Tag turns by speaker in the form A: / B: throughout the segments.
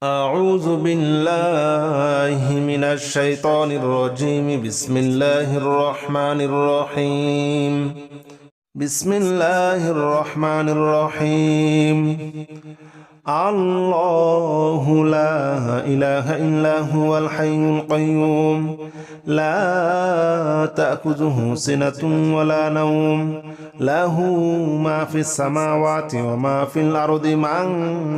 A: أعوذ بالله من الشيطان الرجيم. بسم الله الرحمن الرحيم. بسم الله الرحمن الرحيم. الله لا إله إلا هو الحي القيوم لا تأخذه سنة ولا نوم له ما في السماوات وما في الأرض من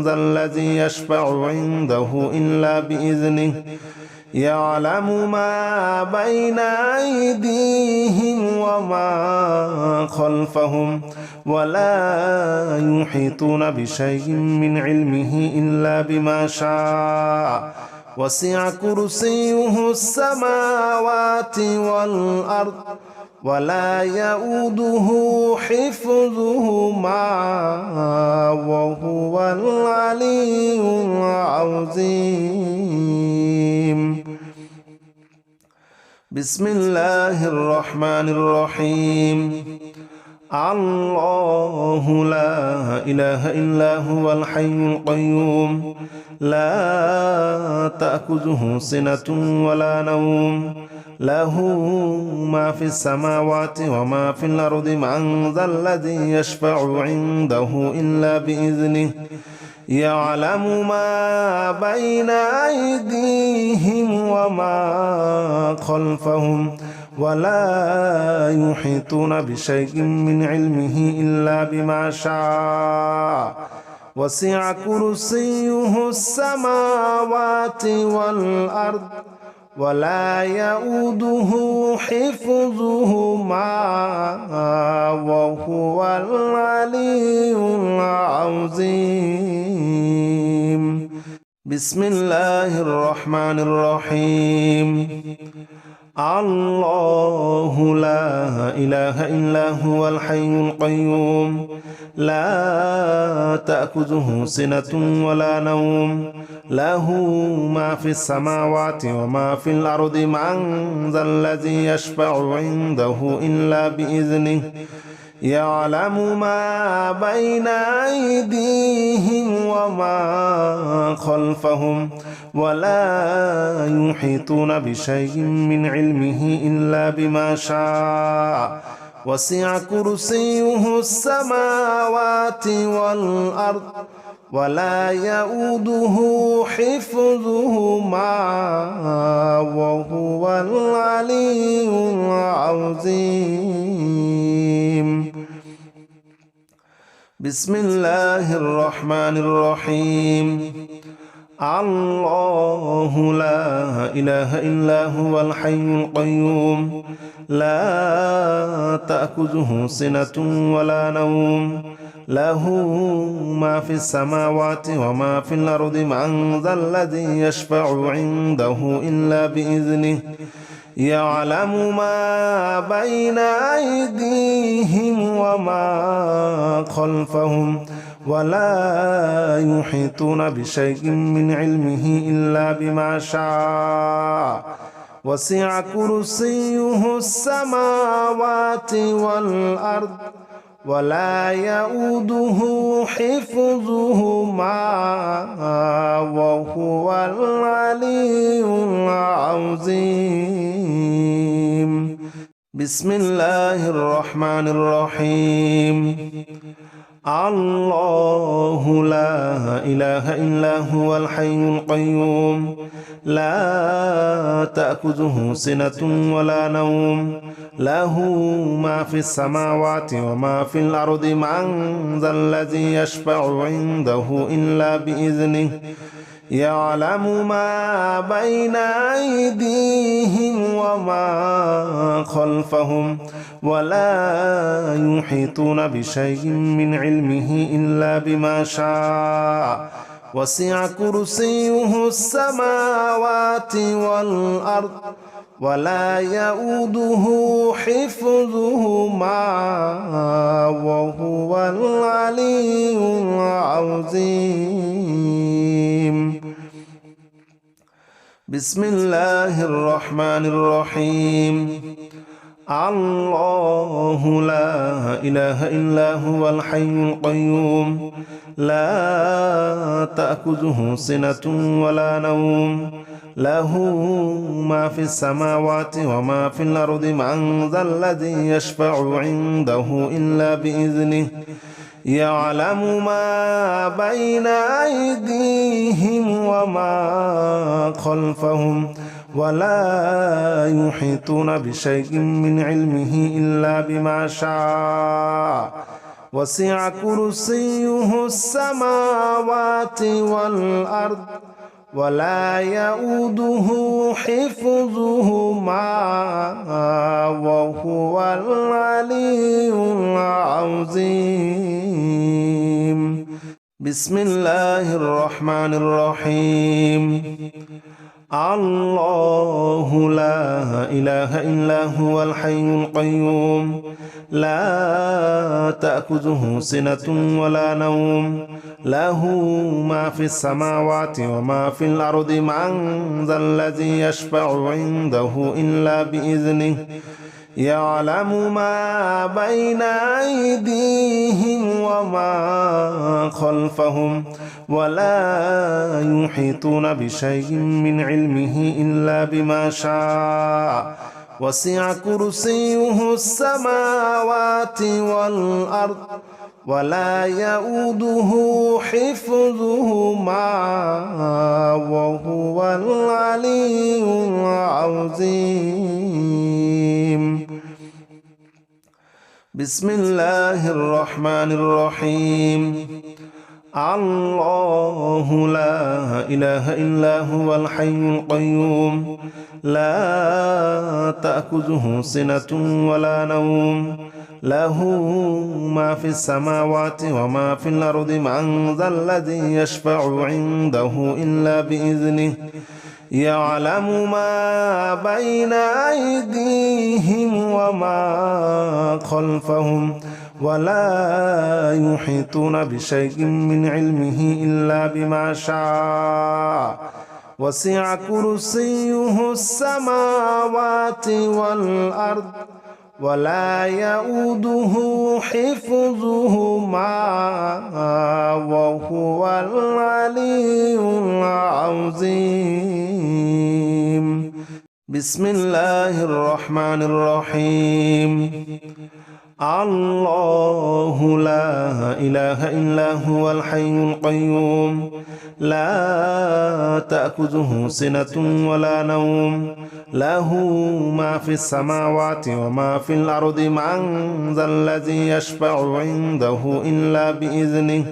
A: ذا الذي يشفع عنده إلا بإذنه يعلم ما بين أيديهم وما خلفهم ولا يحيطون بشيء من علمه إلا بما شاء وسع كرسيه السماوات والأرض ولا يؤوده حفظهما وهو العلي العظيم. بسم الله الرحمن الرحيم. الله لا إله إلا هو الحي القيوم لا تأخذه سنة ولا نوم له ما في السماوات وما في الأرض من ذا الذي يشفع عنده إلا بإذنه يعلم ما بين أيديهم وما خلفهم ولا يحيطون بشيء من علمه إلا بما شاء وسع كرسيه السماوات والأرض ولا يؤوده حفظهما وهو العلي العظيم. بسم الله الرحمن الرحيم. الله لا إله إلا هو الحي القيوم لا تأخذه سنة ولا نوم له ما في السماوات وما في الأرض من ذا الذي يشفع عنده إلا بإذنه يعلم ما بين أيديهم وما خلفهم ولا يحيطون بشيء من علمه إلا بما شاء وسع كرسيه السماوات والأرض ولا يؤوده حفظهما وهو العلي العظيم. بسم الله الرحمن الرحيم. الله لا إله إلا هو الحي القيوم لا تأخذه سنة ولا نوم له ما في السماوات وما في الأرض من ذا الذي يشفع عنده إلا بإذنه يعلم ما بين أيديهم وما خلفهم ولا يحيطون بشيء من علمه إلا بما شاء وسع كرسيه السماوات والأرض ولا يؤوده حفظهما وهو العلي العظيم. بسم الله الرحمن الرحيم. الله لا إله إلا هو الحي القيوم لا تأخذه سنة ولا نوم له ما في السماوات وما في الأرض من ذا الذي يشفع عنده إلا بإذنه يعلم ما بين أيديهم وما خلفهم ولا يحيطون بشيء من علمه إلا بما شاء وسع كرسيه السماوات والأرض ولا يؤوده حفظهما وهو العلي العظيم. بسم الله الرحمن الرحيم. الله لا إله إلا هو الحي القيوم لا تأخذه سنة ولا نوم له ما في السماوات وما في الأرض من ذا الذي يشفع عنده إلا بإذنه يعلم ما بين أيديهم وما خلفهم ولا يحيطون بشيء من علمه إلا بما شاء وسع كرسيه السماوات والأرض ولا يؤوده حفظهما وهو العلي العظيم بسم الله الرحمن الرحيم الله لا إله إلا هو الحي القيوم لا تأخذه سنة ولا نوم له ما في السماوات وما في الأرض من ذا الذي يشفع عنده إلا بإذنه يعلم ما بين أيديهم وما خلفهم ولا يحيطون بشيء من علمه إلا بما شاء وسع كرسيه السماوات والأرض ولا يؤوده حفظهما وهو العلي العظيم بسم الله الرحمن الرحيم الله لا إله إلا هو الحي القيوم لا تأخذه سنة ولا نوم له ما في السماوات وما في الأرض من ذا الذي يشفع عنده إلا بإذنه يعلم ما بين أيديهم وما خلفهم ولا يحيطون بشيء من علمه إلا بما شاء وسع كرسيه السماوات والأرض ولا يؤوده حفظهما وهو العلي العظيم بسم الله الرحمن الرحيم الله لا إله إلا هو الحي القيوم لا تأخذه سنة ولا نوم له ما في السماوات وما في الأرض من ذا الذي يشفع عنده إلا بإذنه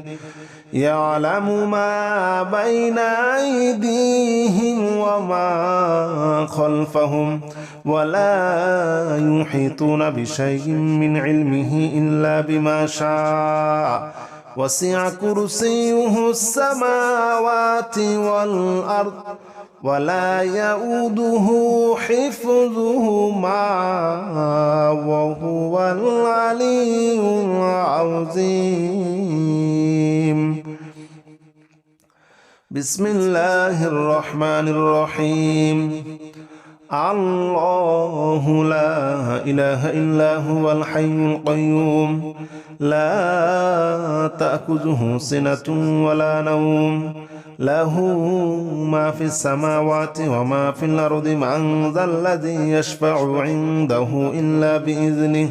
A: يعلم ما بين أيديهم وما خلفهم ولا يحيطون بشيء من علمه إلا بما شاء وسع كرسيه السماوات والأرض ولا يؤوده حفظهما وهو العلي العظيم بسم الله الرحمن الرحيم الله لا إله إلا هو الحي القيوم لا تأخذه سنة ولا نوم له ما في السماوات وما في الأرض من ذا الذي يشفع عنده إلا بإذنه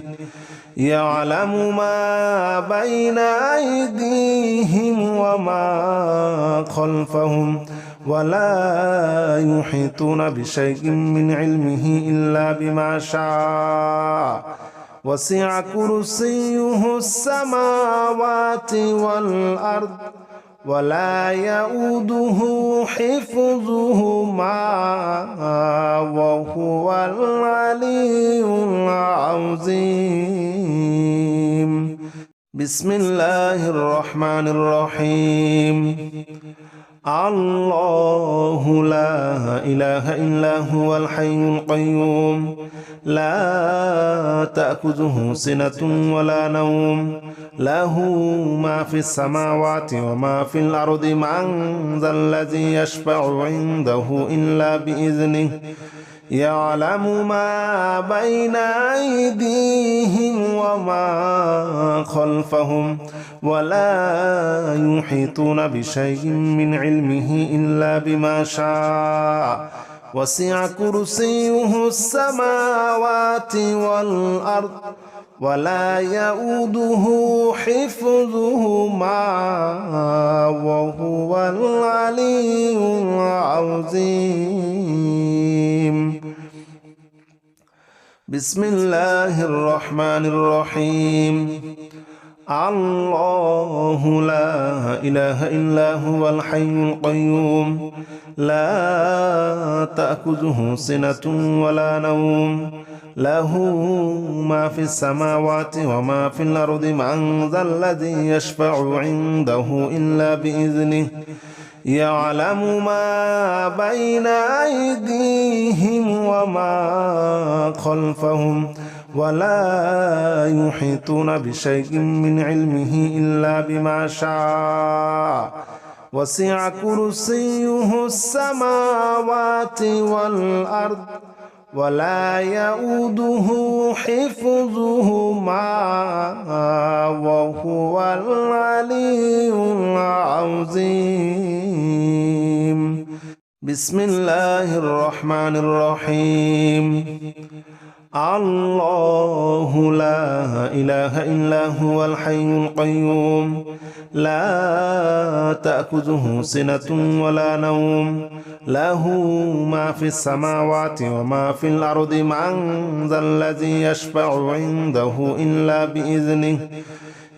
A: يعلم ما بين أيديهم وما خلفهم ولا يحيطون بشيء من علمه إلا بما شاء وسع كرسيه السماوات والأرض ولا يؤوده حفظهما وهو العلي العظيم بسم الله الرحمن الرحيم الله لا إله إلا هو الحي القيوم لا تأخذه سنة ولا نوم له ما في السماوات وما في الأرض من ذا الذي يشفع عنده إلا بإذنه يعلم ما بين أيديهم وما خلفهم ولا يحيطون بشيء من علمه إلا بما شاء وسع كرسيه السماوات والأرض ولا يؤوده حفظهما وهو العلي العظيم. بسم الله الرحمن الرحيم. الله لا إله إلا هو الحي القيوم لا تأخذه سنة ولا نوم له ما في السماوات وما في الأرض من ذا الذي يشفع عنده إلا بإذنه يعلم ما بين أيديهم وما خلفهم ولا يحيطون بشيء من علمه إلا بما شاء وسع كرسيه السماوات والأرض ولا يؤوده حفظهما وهو العلي العظيم. بسم الله الرحمن الرحيم. الله لا إله إلا هو الحي القيوم لا تأخذه سنة ولا نوم له ما في السماوات وما في الأرض من ذا الذي يشفع عنده إلا بإذنه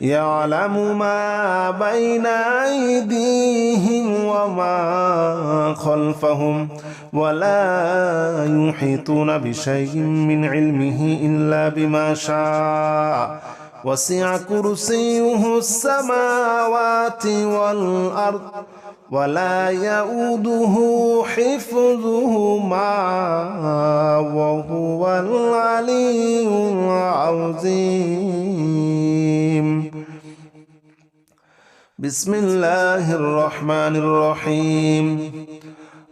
A: يعلم ما بين أيديهم وما خلفهم ولا يحيطون بشيء من علمه إلا بما شاء وسع كرسيه السماوات والأرض ولا يؤوده حفظهما وهو العلي العظيم. بسم الله الرحمن الرحيم.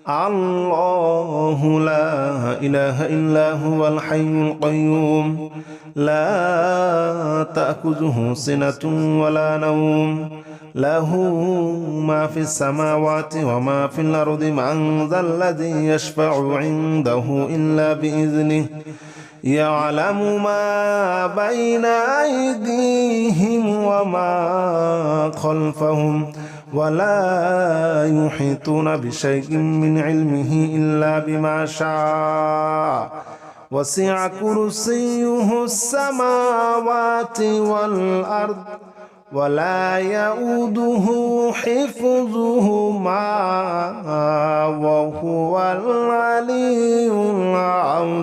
A: الله لا إله إلا هو الحي القيوم لا تأخذه سنة ولا نوم له ما في السماوات وما في الأرض من ذا الذي يشفع عنده إلا بإذنه يعلم ما بين أيديهم وما خلفهم ولا يحيطون بشيء من علمه إلا بما شاء وسع كرسيه السماوات والأرض ولا يؤوده حفظهما وهو العلي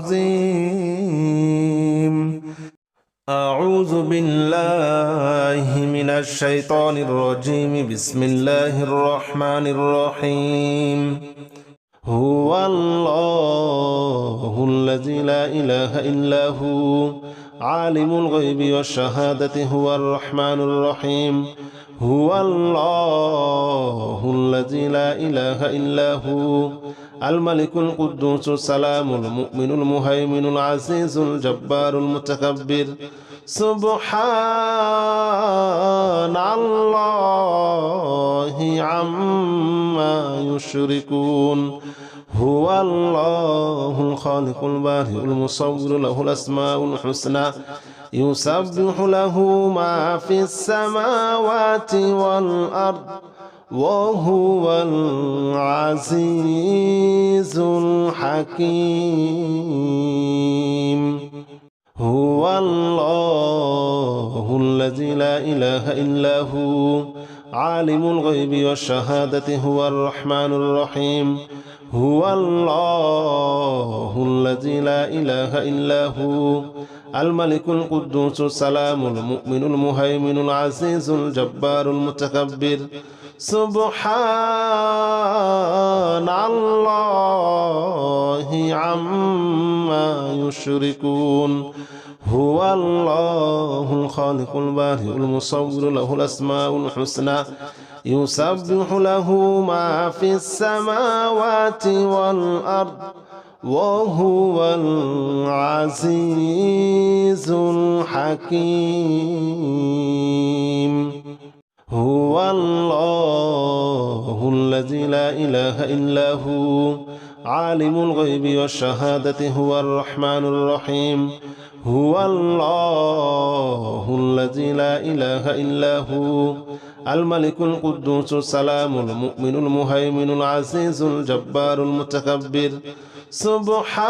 A: العظيم. أعوذ بالله من الشيطان الرجيم. بسم الله الرحمن الرحيم. هو الله الذي لا إله إلا هو عالم الغيب والشهادة هو الرحمن الرحيم. هو الله الذي لا إله إلا هو الملك القدوس السلام المؤمن المهيمن العزيز الجبار المتكبر. سبحان الله عما يشركون. هو الله الخالق البارئ المصور له الأسماء الحسنى يسبح له ما في السماوات والأرض وهو العزيز الحكيم. هو الله الذي لا إله إلا هو عالم الغيب والشهادة هو الرحمن الرحيم. هو الله الذي لا إله إلا هو الملك القدوس السلام المؤمن المهيمن العزيز الجبار المتكبر. سبحان الله عما يشركون. هو الله الخالق البارئ المصور له الأسماء الحسنى يسبح له ما في السماوات والأرض وهو العزيز الحكيم. هو الله الذي لا إله إلا هو عالم الغيب والشهادة هو الرحمن الرحيم هو الله الذي لا إله إلا هو الملك القدوس السلام المؤمن المهيمن العزيز الجبار المتكبر سبحان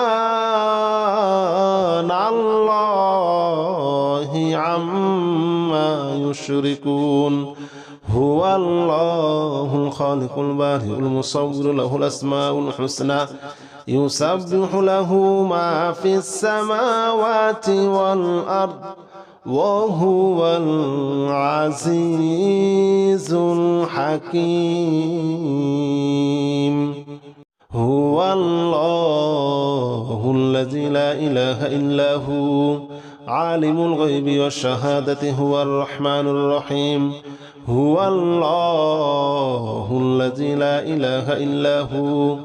A: الله عما يشركون هو الله الخالق البارئ المصور له الأسماء الحسنى يسبح له ما في السماوات والأرض وهو العزيز الحكيم هو الله الذي لا إله إلا هو عالم الغيب والشهادة هو الرحمن الرحيم هو الله الذي لا إله إلا هو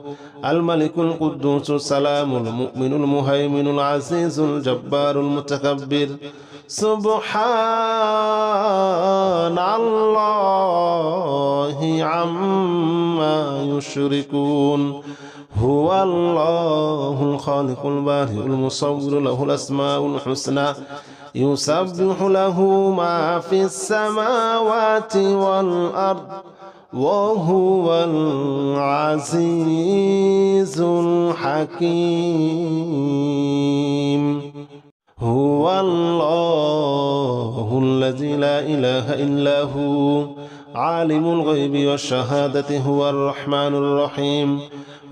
A: الملك القدوس السلام المؤمن المهيمن العزيز الجبار المتكبر سبحان الله عما يشركون هو الله الخالق البارئ المصور له الأسماء الحسنى يسبح له ما في السماوات والأرض وهو العزيز الحكيم هو الله الذي لا إله إلا هو عالم الغيب والشهادة هو الرحمن الرحيم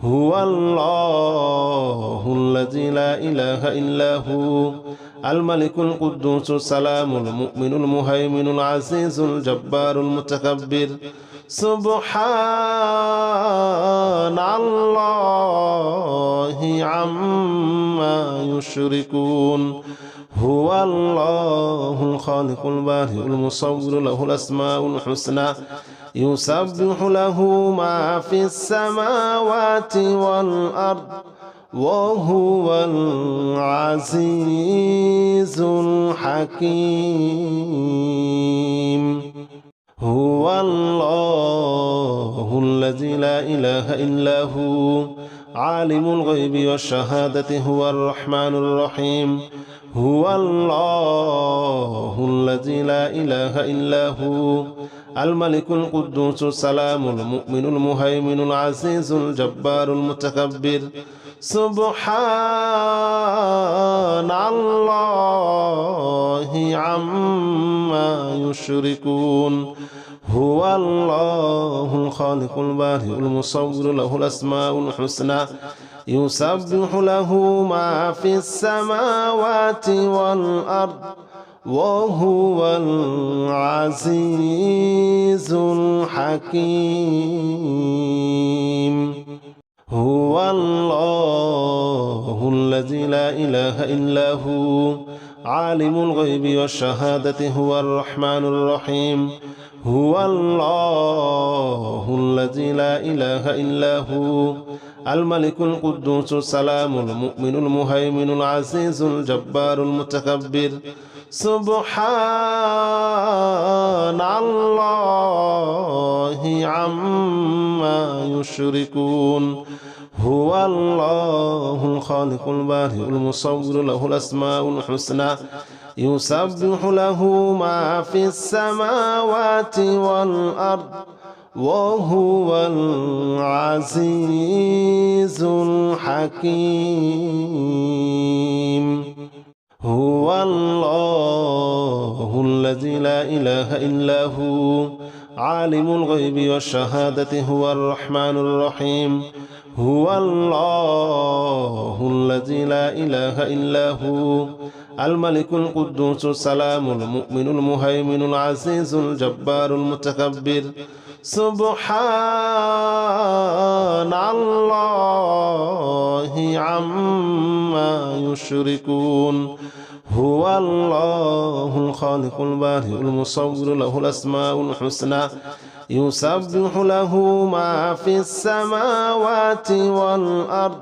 A: هو الله الذي لا إله إلا هو الملك القدوس السلام المؤمن المهيمن العزيز الجبار المتكبر سبحان الله عما يشركون هو الله الخالق البارئ المصور له الأسماء الحسنى يسبح له ما في السماوات والأرض وهو العزيز الحكيم هو الله الذي لا إله إلا هو عالم الغيب والشهادة هو الرحمن الرحيم هو الله الذي لا إله إلا هو الملك القدوس السلام المؤمن المهيمن العزيز الجبار المتكبر سبحان الله عما يشركون هو الله الخالق البارئ المصور له الأسماء الحسنى يسبح له ما في السماوات والأرض وهو العزيز الحكيم هو الله الذي لا إله إلا هو عالم الغيب والشهادة هو الرحمن الرحيم هو الله الذي لا إله إلا هو الملك القدوس السلام المؤمن المهيمن العزيز الجبار المتكبر سبحان الله عما يشركون هو الله الخالق البارئ المصور له الأسماء الحسنى يسبح له ما في السماوات والأرض وهو العزيز الحكيم هو الله الذي لا إله إلا هو عالم الغيب والشهادة هو الرحمن الرحيم هو الله الذي لا إله إلا هو الملك القدوس السلام المؤمن المهيمن العزيز الجبار المتكبر سبحان الله عما يشركون هو الله الخالق البارئ المصور له الأسماء الحسنى يسبح له ما في السماوات والأرض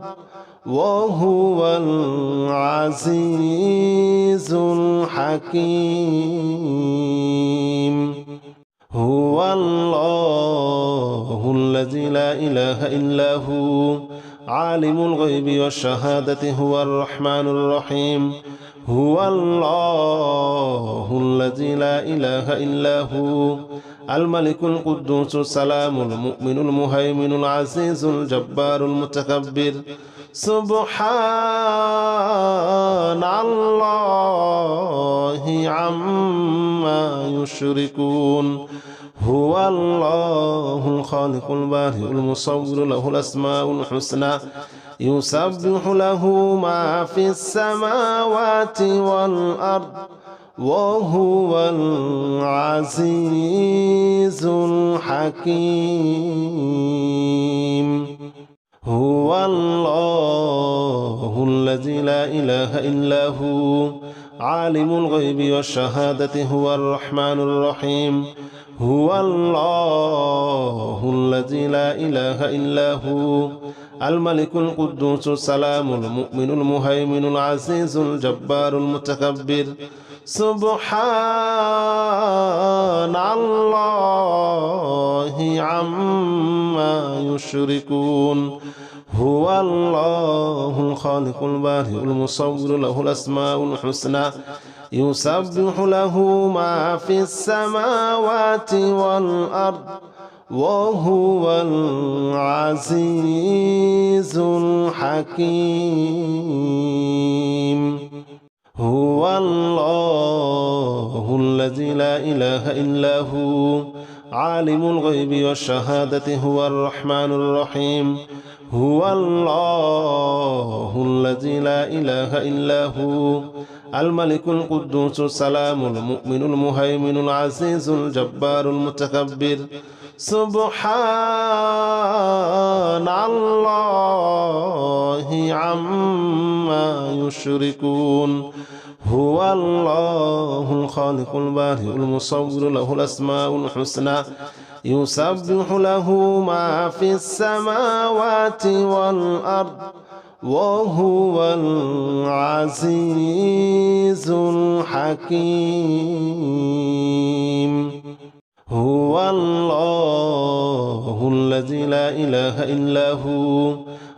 A: وهو العزيز الحكيم هو الله الذي لا إله إلا هو عالم الغيب والشهادة هو الرحمن الرحيم هو الله الذي لا إله إلا هو الملك القدوس السلام المؤمن المهيمن العزيز الجبار المتكبر سبحان الله عما يشركون هو الله الخالق البارئ المصور له الأسماء الحسنى يسبح له ما في السماوات والأرض وهو العزيز الحكيم هو الله الذي لا إله إلا هو عالم الغيب والشهادة هو الرحمن الرحيم هو الله الذي لا إله إلا هو الملك القدوس السلام المؤمن المهيمن العزيز الجبار المتكبر سبحان الله عما يشركون هو الله الخالق البارئ المصور له الأسماء الحسنى يسبح له ما في السماوات والأرض وهو العزيز الحكيم هو الله الذي لا إله إلا هو عالم الغيب والشهادة هو الرحمن الرحيم هو الله الذي لا إله إلا هو الملك القدوس السلام المؤمن المهيمن العزيز الجبار المتكبر سبحان الله عما يشركون هو الله الخالق البارئ المصور له الأسماء الحسنى يسبح له ما في السماوات والأرض وهو العزيز الحكيم هو الله الذي لا إله إلا هو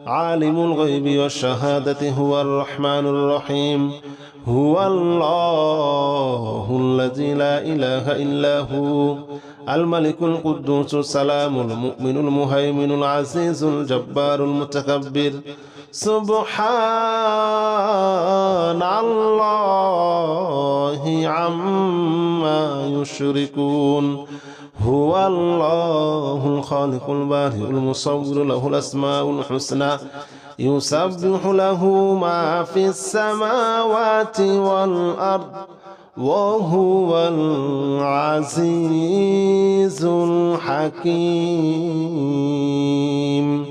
A: عالم الغيب والشهادة هو الرحمن الرحيم هو الله الذي لا إله إلا هو الملك القدوس السلام المؤمن المهيمن العزيز الجبار المتكبر سبحان الله عما يشركون هو الله الخالق البارئ المصور له الأسماء الحسنى يسبح له ما في السماوات والأرض وهو العزيز الحكيم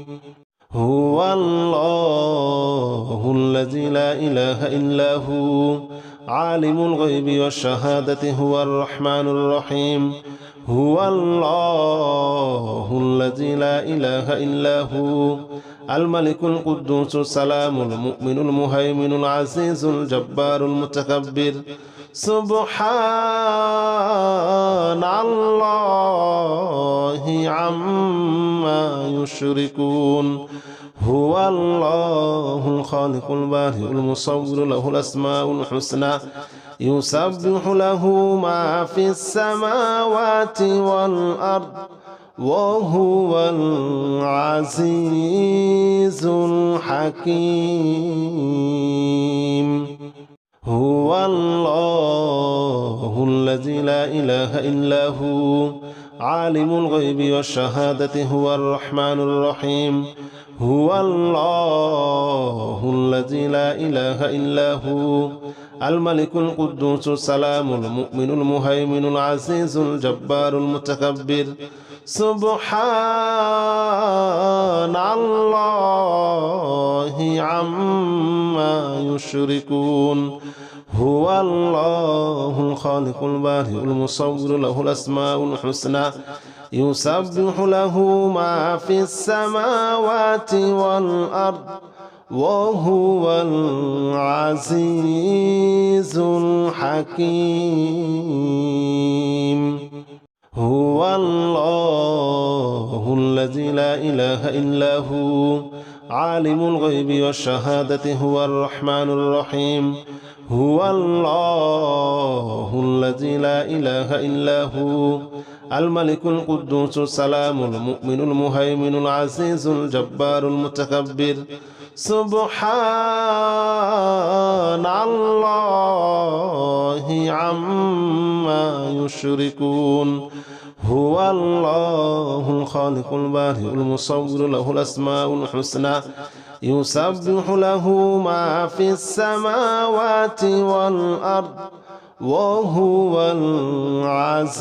A: هو الله الذي لا إله إلا هو عالم الغيب والشهادة هو الرحمن الرحيم هو الله الذي لا إله إلا هو الملك القدوس السلام المؤمن المهيمن العزيز الجبار المتكبر سبحان الله عما يشركون هو الله الخالق البارئ المصور له الأسماء الحسنى يسبح له ما في السماوات والأرض وهو العزيز الحكيم هو الله الذي لا إله إلا هو عالم الغيب والشهادة هو الرحمن الرحيم هو الله الذي لا إله إلا هو الملك القدوس السلام المؤمن المهيمن العزيز الجبار المتكبر سبحان الله عما يشركون هو الله الخالق البارئ المصور له الأسماء الحسنى يسبح له ما في السماوات والأرض وهو العزيز الحكيم هو هو الله الذي لا إله إلا هو عالم الغيب والشهادة هو الرحمن الرحيم هو الله الذي لا إله إلا هو الملك القدوس السلام المؤمن المهيمن العزيز الجبار المتكبر سبحان الله عما يشركون هو الله الخالق البارئ المصور له الأسماء الحسنى يسبح له ما في السماوات والأرض وهو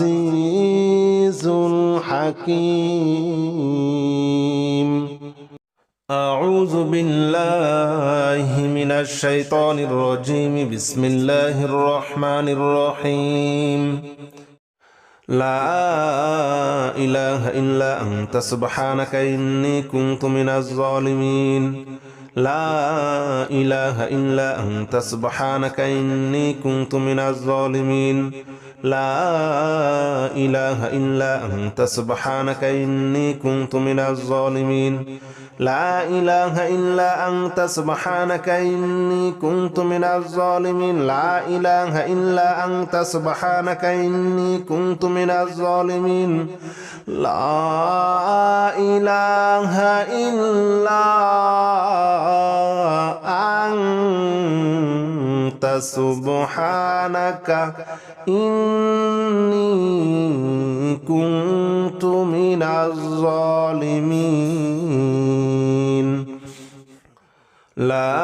A: العزيز الحكيم أعوذ بالله من الشيطان الرجيم بسم الله الرحمن الرحيم لا إله إلا أنت سبحانك إني كنت من الظالمين لا إله إلا أنت سبحانك إني كنت من الظالمين لا إله إلا أنت سبحانك إني كنت من الظالمين لا إله إلا أنت سبحانك إني كنت من الظالمين لا إله إلا أنت سبحانك إني كنت من الظالمين لا إله إلا أنت سبحانك إني كنت من الظالمين لا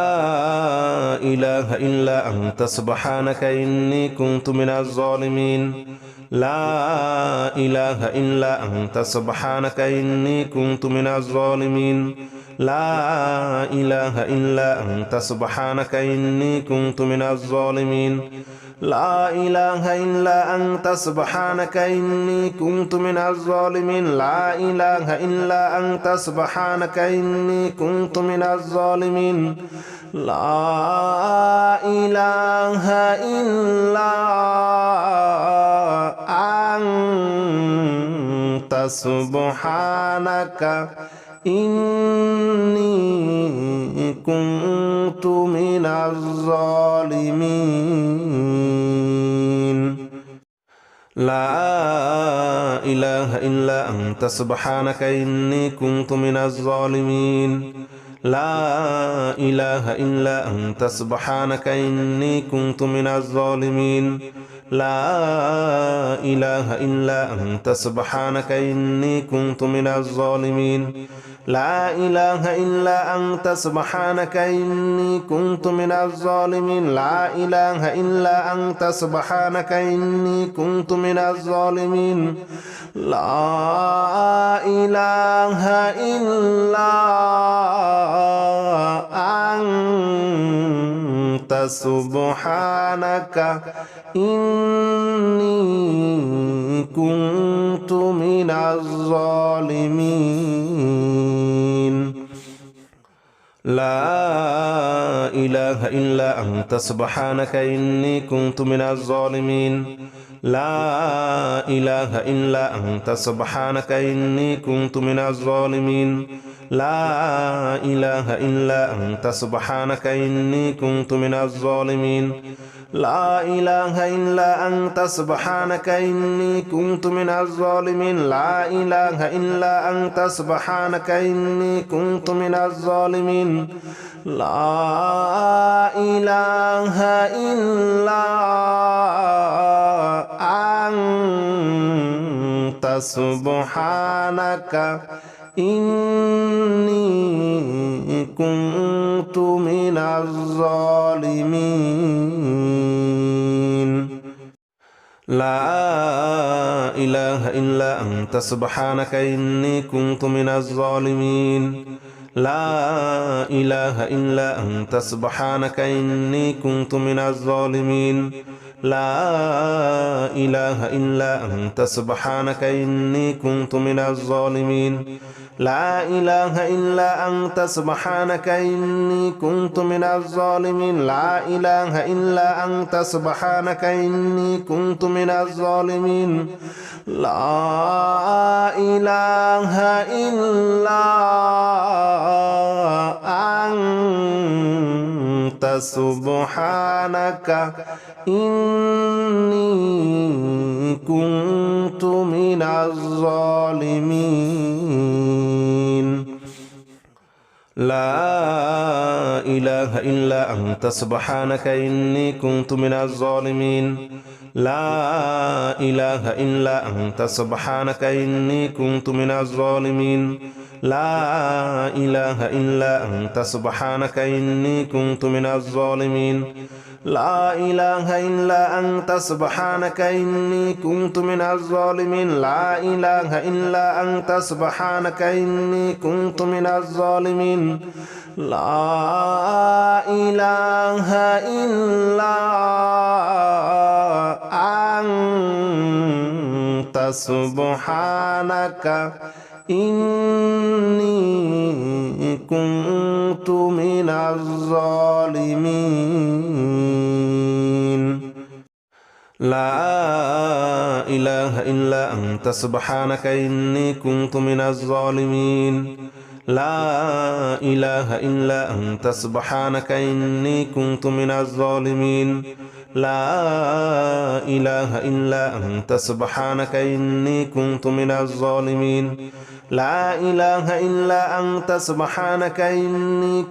A: إله إلا أنت سبحانك إني كنت من الظالمين لا إله إلا أنت سبحانك إني كنت من الظالمين لا إله إلا أنت سبحانك إني كنت من الظالمين لا إله إلا أنت سبحانك إني كنت من الظالمين لا إله إلا أنت سبحانك إني كنت من الظالمين لا إله إلا أنت سبحانك إني كنت من الظالمين لا إله إلا أنت سبحانك إني كنت من الظالمين لا إله إلا أنت سبحانك إني كنت من الظالمين لا إله إلا أنت سبحانك إني كنت من الظالمين لا إله إلا أنت سبحانك إني كنت من الظالمين لا إله إلا أنت سبحانك إني كنت من الظالمين لا إله إلا أنت سبحانك إني كنت من الظالمين لا إله إلا أنت سبحانك إني كنت من الظالمين لا إله إلا أنت سبحانك إني كنت من الظالمين لا إله إلا أنت سبحانك إني كنت من الظالمين لا إله إلا أنت سبحانك إني كنت من الظالمين لا إله إلا أنت سبحانك إني كنت من الظالمين لا إله إلا أنت سبحانك إني كنت من الظالمين لا إله إلا أنت سبحانك إني كنت من الظالمين لا إله إلا أنت سبحانك إني كنت من الظالمين لا إله إلا أنت سبحانك إني كنت من الظالمين لا إله إلا أنت سبحانك إني كنت من الظالمين لا إله إلا أنت سبحانك إني كنت من الظالمين لا إله إلا أنت سبحانك إني كنت من الظالمين لا إله إلا أنت سبحانك إني كنت من الظالمين لا إله إلا أنت سبحانك إني كنت من الظالمين لا إله إلا أنت سبحانك إني كنت من الظالمين لا إله إلا أنت سبحانك إني كنت من الظالمين لا إله إلا أنت سبحانك إني كنت من الظالمين لا إله إلا أنت سبحانك إني كنت من الظالمين لا إله إلا أنت سبحانك إني كنت من الظالمين لا إله إلا أنت سبحانك إني كنت من الظالمين لا إله إلا أنت سبحانك إني كنت من الظالمين لا إله إلا أنت سبحانك إني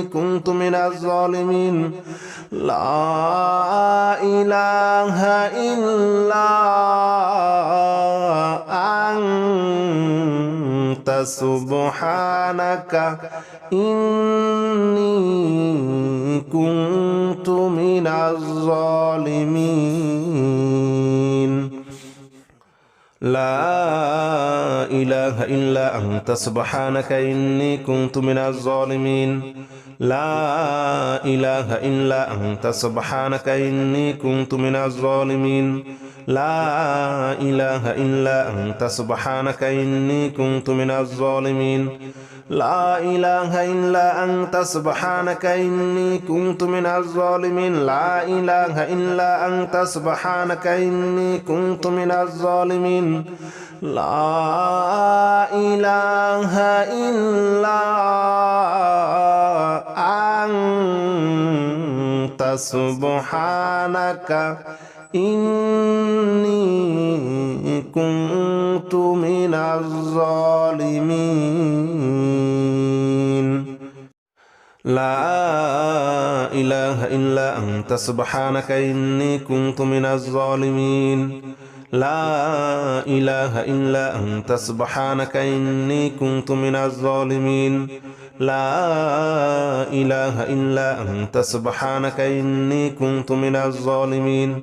A: كنت من الظالمين لا إله إلا أنت سبحانك إني كنت من الظالمين لا إله إلا أنت سبحانك إني كنت من الظالمين لا إله إلا أنت سبحانك إني كنت من الظالمين لا إله إلا أنت سبحانك إني كنت من الظالمين لا إله إلا أنت سبحانك إني كنت من الظالمين لا إله إلا أنت سبحانك إني كنت من الظالمين لا إله إلا أنت سبحانك إني كنت من الظالمين لا إله إلا أنت سبحانك إني كنت من الظالمين لا إله إلا أنت سبحانك إني كنت من الظالمين لا إله إلا أنت سبحانك إني كنت من الظالمين لا إله إلا أنت سبحانك إني كنت من الظالمين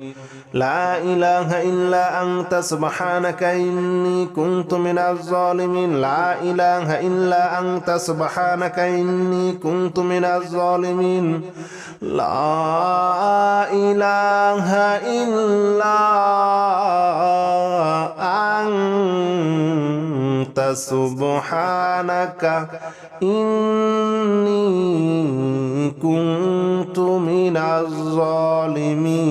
A: لا إله إلا أنت سبحانك إني كنت من الظالمين لا إله إلا أنت سبحانك إني كنت من الظالمين لا إله إلا أنت سبحانك إني كنت من الظالمين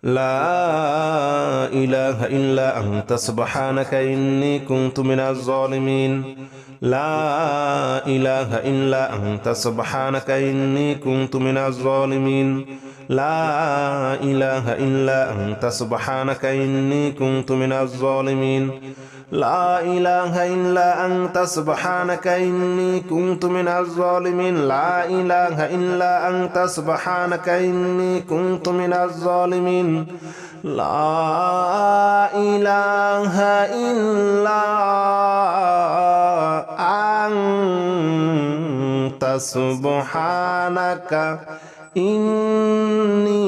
A: لا إله إلا أنت سبحانك إني كنت من الظالمين لا إله إلا أنت سبحانك إني كنت من الظالمين لا إله إلا أنت سبحانك إني كنت من الظالمين لا إله إلا أنت سبحانك إني كنت من الظالمين لا إله إلا أنت سبحانك إني كنت من الظالمين لا إله إلا أنت سبحانك إني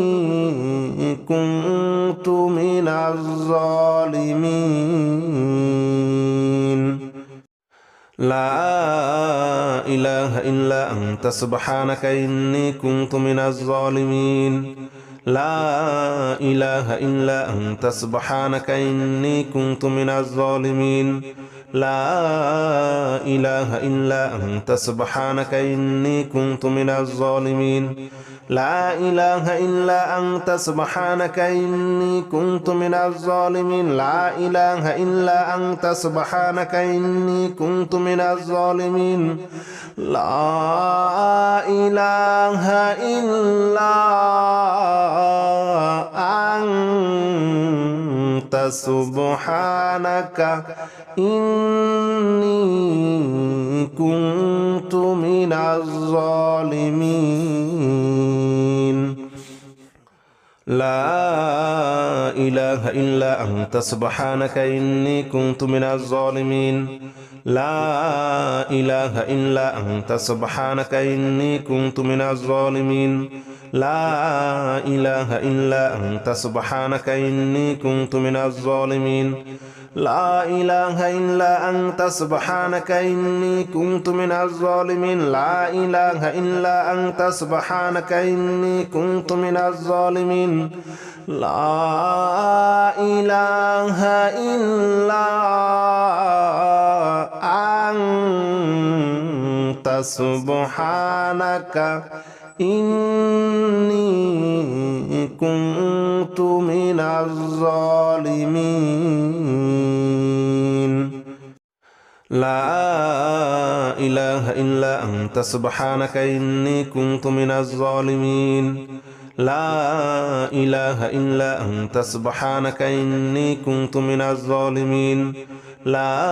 A: كنت من الظالمين لا إله إلا أنت سبحانك إني كنت من الظالمين لا إله إلا أنت سبحانك إني كنت من الظالمين لا إله إلا أنت سبحانك إني كنت من الظالمين لا إله إلا أنت سبحانك إني كنت من الظالمين لا إله إلا أنت سبحانك إني كنت من الظالمين لا إله إلا أنت سبحانك إني كنت من الظالمين لا إله إلا أنت سبحانك إني كنت من الظالمين لا إله إلا أنت سبحانك إني كنت من الظالمين لا إله إلا أنت سبحانك إني كنت من الظالمين لا إله إلا أنت سبحانك إني كنت من الظالمين لا إله إلا أنت سبحانك إني كنت من الظالمين لا إله إلا أنت سبحانك إني كنت من الظالمين لا إله إلا أنت سبحانك إني كنت من الظالمين لا إله إلا أنت سبحانك إني كنت من الظالمين لا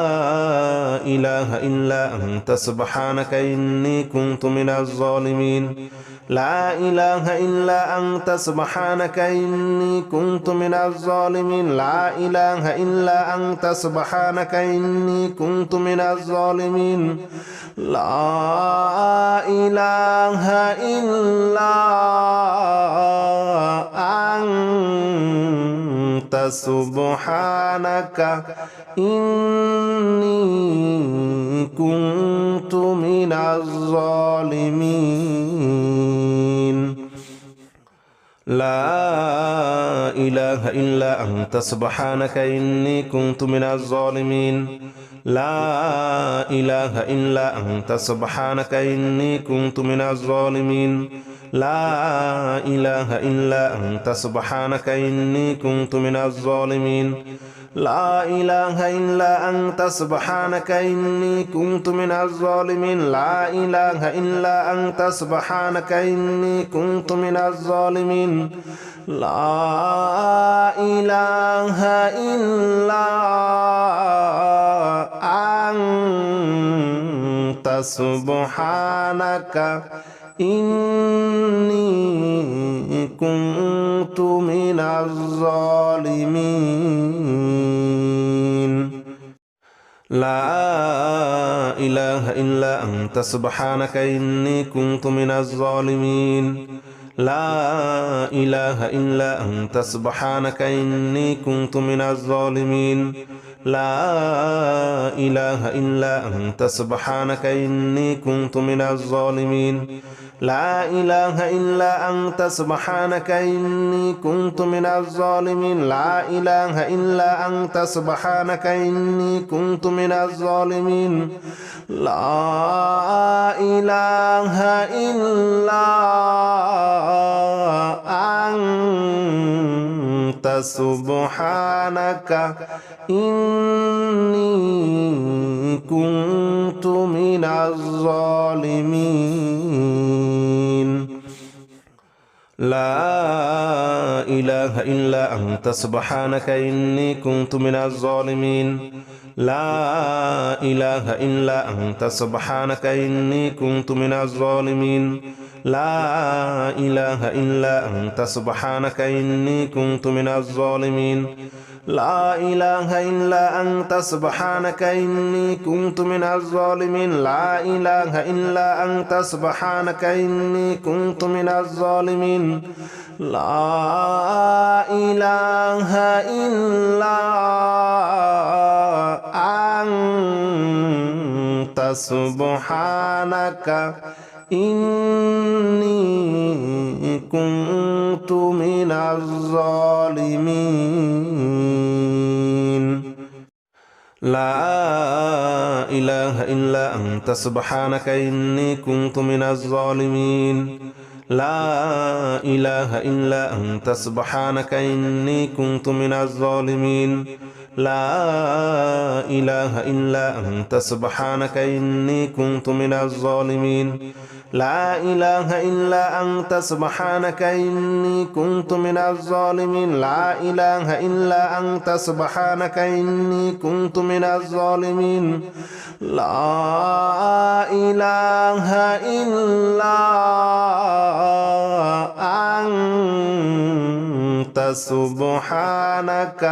A: إله إلا أنت سبحانك إني كنت من الظالمين لا إله إلا أنت سبحانك إني كنت من الظالمين لا إله إلا أنت سبحانك إني كنت من الظالمين لا إله إلا أنت سبحانك إني كنت من الظالمين لا إله إلا أنت سبحانك إني كنت من الظالمين لا إله إلا أنت سبحانك إني كنت من الظالمين لا إله إلا أنت سبحانك إني كنت من الظالمين لا إله إلا أنت سبحانك إني كنت من الظالمين لا إله إلا أنت سبحانك إني كنت من الظالمين لا إله إلا أنت سبحانك إني كنت من الظالمين لا إله إلا أنت سبحانك إني كنت من الظالمين لا إله إلا أنت سبحانك إني كنت من الظالمين لا إله إلا أنت سبحانك إني كنت من الظالمين لا إله إلا أنت سبحانك إني كنت من الظالمين لا إله إلا أنت سبحانك إني كنت من الظالمين لا إله إلا أنت سبحانك إني كنت من الظالمين لا إله إلا أنت سبحانك إني كنت من الظالمين لا إله إلا أنت سبحانك إني كنت من الظالمين لا إله إلا أنت سبحانك إني كنت من الظالمين لا إله إلا أنت سبحانك إني كنت من الظالمين لا إله إلا أنت سبحانك إني كنت من الظالمين لا إله إلا أنت سبحانك إني كنت من الظالمين لا إله إلا أنت سبحانك إني كنت من الظالمين لا إله إلا أنت سبحانك إني كنت من الظالمين لا إله إلا أنت سبحانك إني كنت من الظالمين لا إله إلا أنت سبحانك إني كنت من الظالمين لا إله إلا أنت سبحانك إني كنت من الظالمين لا إله إلا أنت سبحانك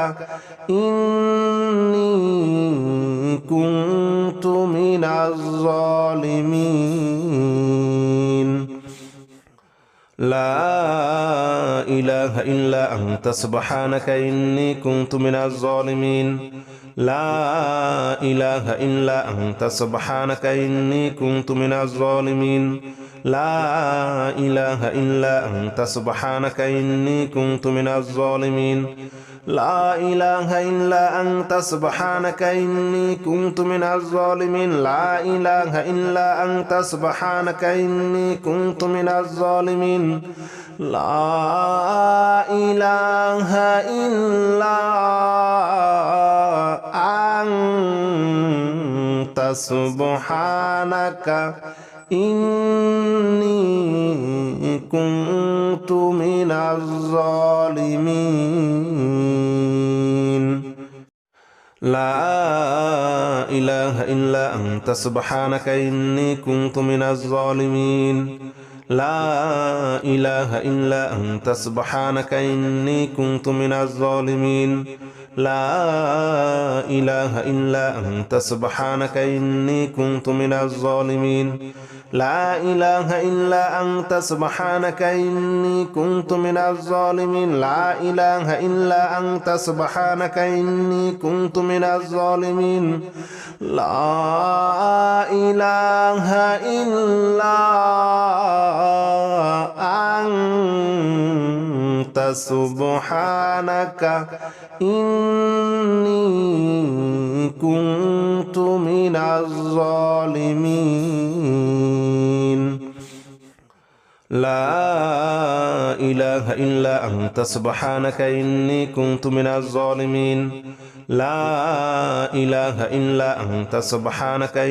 A: إني كنت من الظالمين لا إله إلا أنت سبحانك إني كنت من الظالمين لا إله إلا أنت سبحانك إني كنت من الظالمين لا إله إلا أنت سبحانك إني كنت من الظالمين لا إله إلا أنت سبحانك إني كنت من الظالمين لا إله إلا أنت سبحانك إني كنت من الظالمين لا إله إلا أنت سبحانك إني كنت من الظالمين لا إله إلا أنت سبحانك إني كنت من الظالمين لا إله إلا أنت سبحانك إني كنت من الظالمين لا إله إلا أنت سبحانك إني كنت من الظالمين لا إله إلا أنت سبحانك إني كنت من الظالمين لا إله إلا أنت سبحانك إني كنت من الظالمين لا إله إلا أنت سبحانك إني كنت من الظالمين لا إله إلا أنت سبحانك إني كنت من الظالمين لا إله إلا أنت سبحانك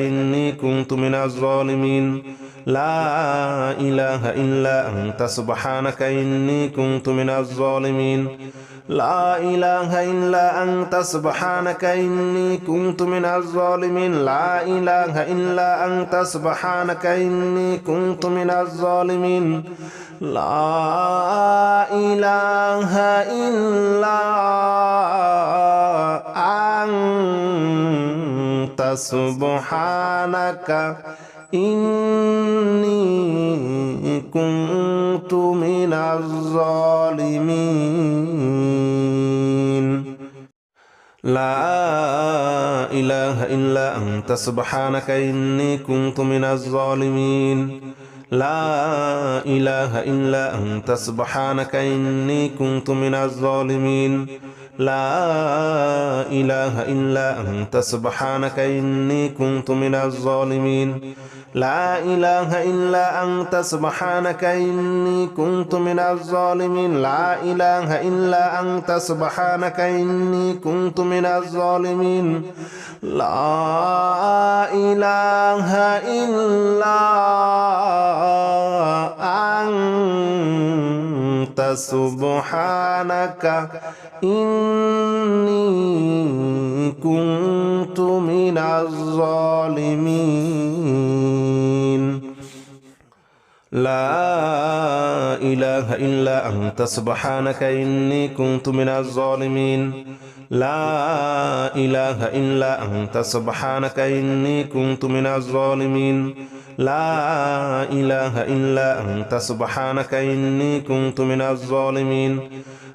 A: إني كنت من الظالمين لا إله إلا أنت سبحانك إني كنت من الظالمين لا إله إلا أنت سبحانك إني كنت من الظالمين لا إله إلا أنت سبحانك إني كنت من الظالمين لا إله إلا أنت سبحانك إني كنت من الظالمين لا إله إلا أنت سبحانك إني كنت من الظالمين لا إله إلا أنت سبحانك إني كنت من الظالمين لا إله إلا أنت سبحانك إني كنت من الظالمين لا إله إلا أنت سبحانك إني كنت من الظالمين لا إله إلا أنت سبحانك إني كنت من الظالمين لا إله إلا أنت سبحانك إني كنت من الظالمين لا إله إلا أنت سبحانك إني كنت من الظالمين لا إله إلا أنت سبحانك إني كنت من الظالمين لا إله إلا أنت سبحانك إني كنت من الظالمين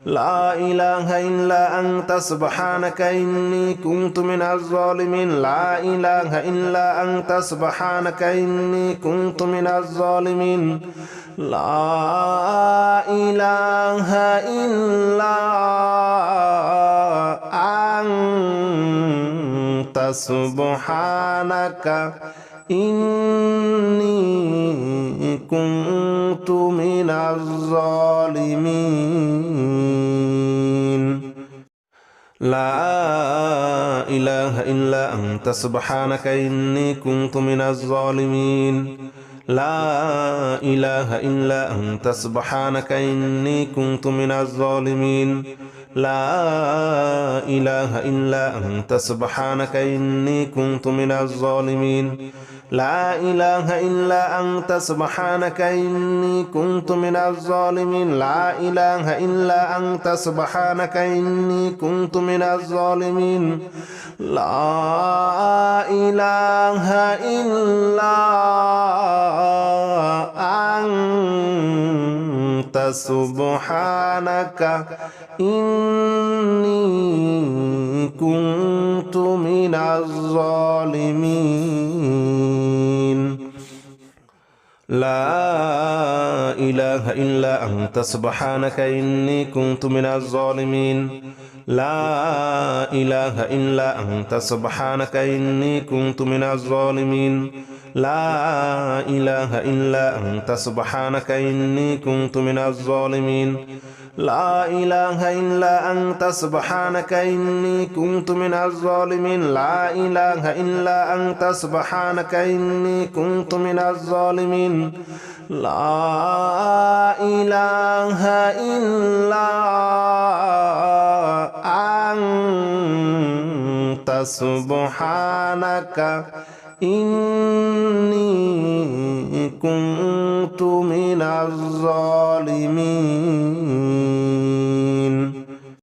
A: لا إله إلا أنت سبحانك إني كنت من الظالمين لا إله إلا أنت سبحانك إني كنت من الظالمين لا إله إلا أنت سبحانك إني كنت من الظالمين لا إله إلا أنت سبحانك إني كنت من الظالمين لا إله إلا أنت سبحانك إني كنت من الظالمين لا إله إلا أنت سبحانك إني كنت من الظالمين لا إله إلا أنت سبحانك إني كنت من الظالمين لا إله إلا أنت سبحانك إني كنت من الظالمين لا إله إلا أنت سبحانك إني كنت من الظالمين لا إله إلا أنت سبحانك إني كنت من الظالمين لا إله إلا أنت سبحانك إني كنت من الظالمين لا إله إلا أنت سبحانك إني كنت من الظالمين لا إله إلا أنت سبحانك إني كنت من الظالمين لا إله إلا أنت سبحانك إني كنت من الظالمين لا إله إلا أنت سبحانك إني كنت من الظالمين